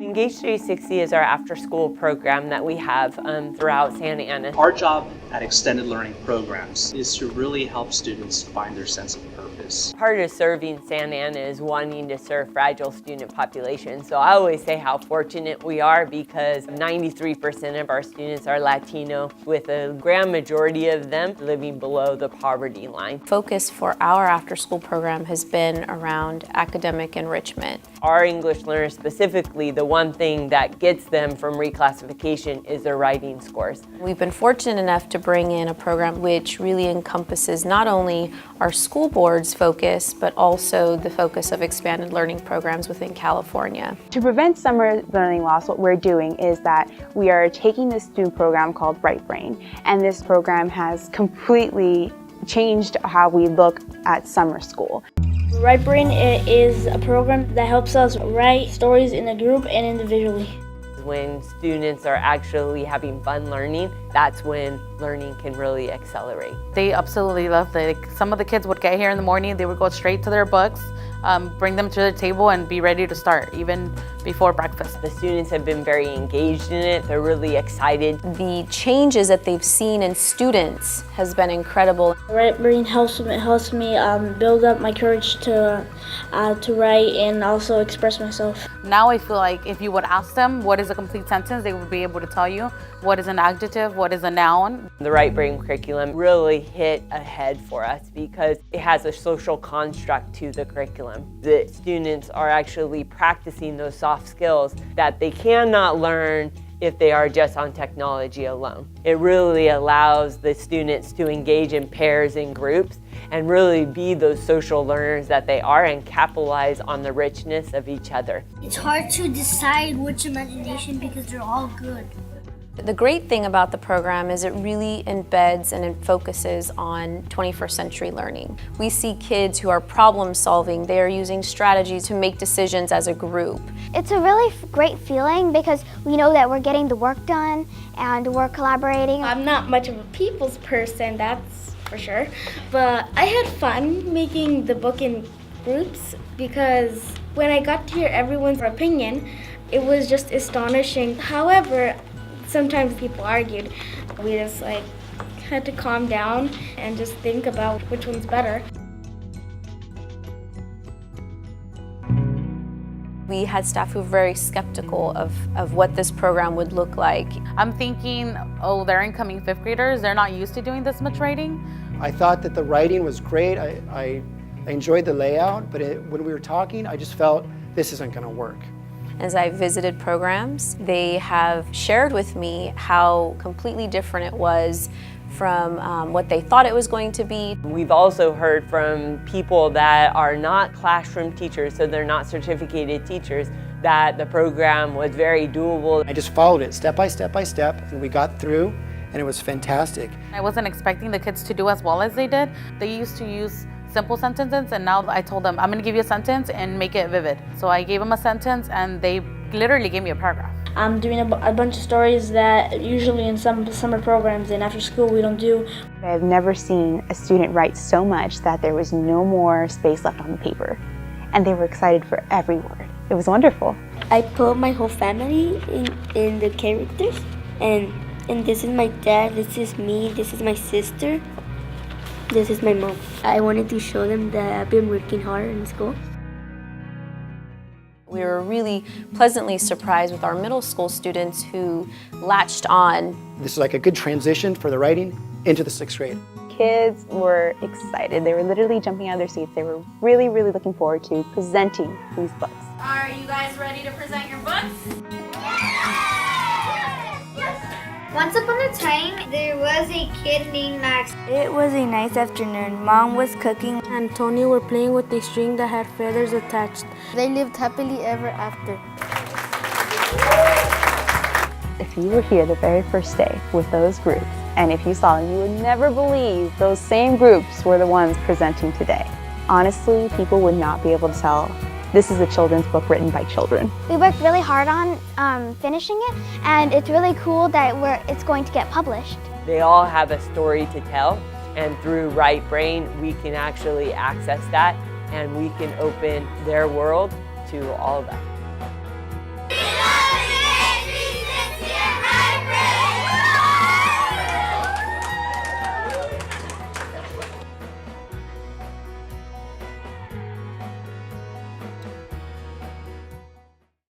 Engage 360 is our after-school program that we have throughout Santa Ana. Our job at Extended Learning Programs is to really help students find their sense of purpose. Part of serving Santa Ana is wanting to serve fragile student populations. So I always say how fortunate we are because 93% of our students are Latino, with a grand majority of them living below the poverty line. Focus for our after-school program has been around academic enrichment. Our English learners specifically, the one thing that gets them from reclassification is their writing scores. We've been fortunate enough to bring in a program which really encompasses not only our school board's focus, but also the focus of expanded learning programs within California. To prevent summer learning loss, what we're doing is that we are taking this new program called BRAiN, and this program has completely changed how we look at summer school. BRAiN is a program that helps us write stories in a group and individually. When students are actually having fun learning, that's when learning can really accelerate. They absolutely loved it. Some of the kids would get here in the morning, they would go straight to their books, bring them to the table and be ready to start, even before breakfast. The students have been very engaged in it. They're really excited. The changes that they've seen in students has been incredible. BRAiN helps me build up my courage to write and also express myself. Now I feel like if you would ask them what is a complete sentence, they would be able to tell you what is an adjective, what is a noun. The WRiTE curriculum really hit ahead for us because it has a social construct to the curriculum. The students are actually practicing those soft skills that they cannot learn if they are just on technology alone. It really allows the students to engage in pairs and groups and really be those social learners that they are and capitalize on the richness of each other. It's hard to decide which imagination because they're all good. The great thing about the program is it really embeds and it focuses on 21st century learning. We see kids who are problem solving, they are using strategies to make decisions as a group. It's a really great feeling because we know that we're getting the work done and we're collaborating. I'm not much of a people's person, that's for sure, but I had fun making the book in groups because when I got to hear everyone's opinion, it was just astonishing. However, sometimes people argued. We just had to calm down and just think about which one's better. We had staff who were very skeptical of what this program would look like. I'm thinking, oh, they're incoming fifth graders, they're not used to doing this much writing. I thought that the writing was great. I enjoyed the layout, but when we were talking, I just felt this isn't going to work. As I visited programs, they have shared with me how completely different it was from what they thought it was going to be. We've also heard from people that are not classroom teachers, so they're not certificated teachers, that the program was very doable. I just followed it step by step by step, and we got through, and it was fantastic. I wasn't expecting the kids to do as well as they did. They used to use simple sentences, and now I told them, I'm going to give you a sentence and make it vivid. So I gave them a sentence and they literally gave me a paragraph. I'm doing a bunch of stories that usually in some summer programs and after school we don't do. I've never seen a student write so much that there was no more space left on the paper. And they were excited for every word. It was wonderful. I put my whole family in the characters, and this is my dad, this is me, this is my sister. This is my mom. I wanted to show them that I've been working hard in school. We were really pleasantly surprised with our middle school students who latched on. This is like a good transition for the writing into the 6th grade. Kids were excited. They were literally jumping out of their seats. They were really, really looking forward to presenting these books. Are you guys ready to present your books? Once upon a time, there was a kid named Max. It was a nice afternoon. Mom was cooking And Tony were playing with a string that had feathers attached. They lived happily ever after. If you were here the very first day with those groups, and if you saw them, you would never believe those same groups were the ones presenting today. Honestly, people would not be able to tell this is a children's book written by children. We worked really hard on finishing it, and it's really cool that it's going to get published. They all have a story to tell, and through WRiTE we can actually access that, and we can open their world to all of that.